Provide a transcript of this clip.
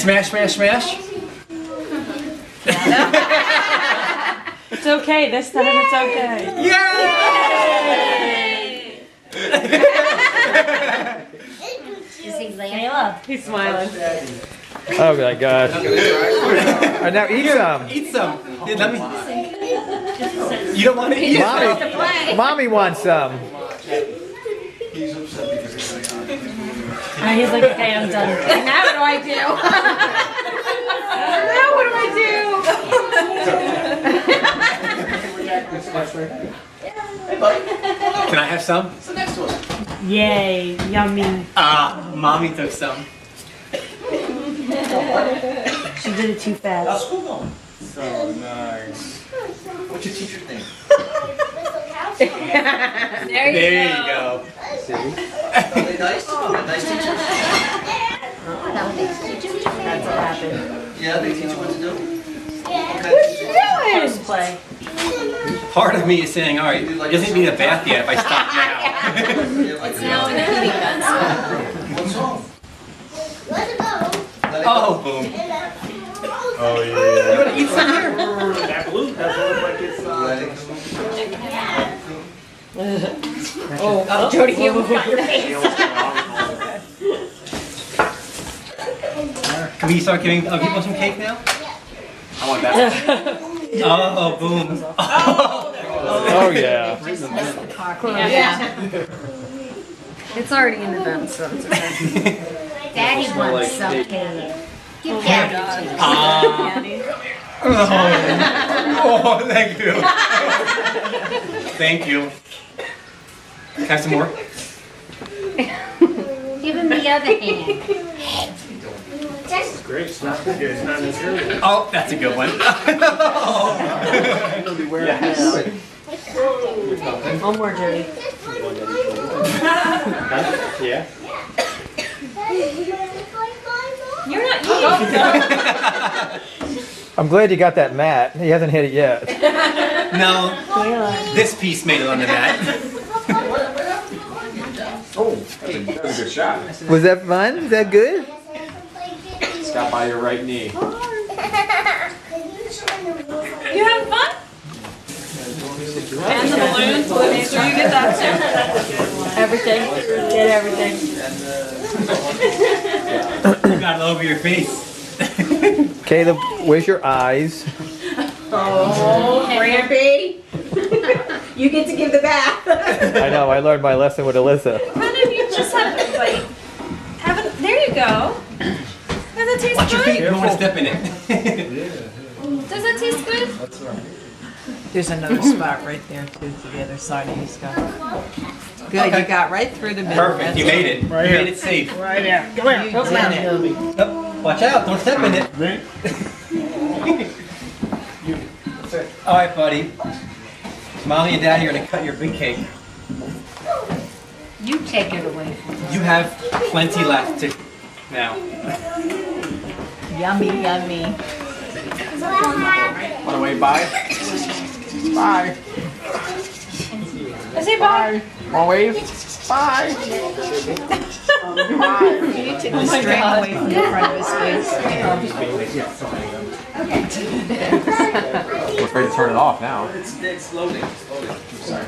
Smash, smash, smash. It's okay. This time it's okay. Layla. He's smiling. Oh my gosh. Alright, now eat some. Eat some. Here, let me. You don't want to eat it? Mommy wants some. He's like, okay, I'm done. Now what do I do? Now what do I Can I have some? Yay, yummy. Mommy took some. She did it too fast. So nice. What's your teacher's name? There you There go. you go. Are they nice? Nice teachers? That's what happened. Yeah, they teach you what to do? First play. Part of me is saying, all right, it doesn't need a bath yet if I stop now. It's now in the heating gun. What's wrong? Oh, boom. Oh yeah. You want to eat some here? That blue doesn't look like it's. Oh, Jody, you almost got your face. Can we start giving people some cake now? I want that. Oh, boom. Oh yeah. Yeah. It's already in the vent, so it's okay. Daddy wants some cake. Give Daddy too. Oh, thank you. Thank you. Can I have some more? Give him the other hand. It's great. It's not good. It's not necessarily. Oh, that's a good one. One more, Jody. Yeah. You're not eating. I'm glad you got that mat. He hasn't hit it yet. No, this piece made it on the mat. Oh, that was a good shot. Was that fun? Is that good? Got by your right knee. You having fun? And the balloons. Make sure you get that too. Everything. Get everything. You got it over your face. Caleb, where's your eyes? Oh, Rampy. You get to give the bath. I know, I learned my lesson with Alyssa. None of you just have like there you go. Does it taste Watch your feet. good? You don't want to step in it. Does it taste good? There's another spot right there too, to the other side of his gun. Good, you got right through the middle. Perfect. You made it. Right You here. made it safe. Right here. Come here. You did it. Oh, watch out. Don't step in it. All right, buddy. Mommy and Daddy are going to cut your big cake. You take it away. You have plenty left to now. Yummy, yummy. On the way by. Bye. I say bye. One wave. Bye. You took the string away from the front of his face. We're afraid to turn it off now. It's loading. It's loading. I'm sorry.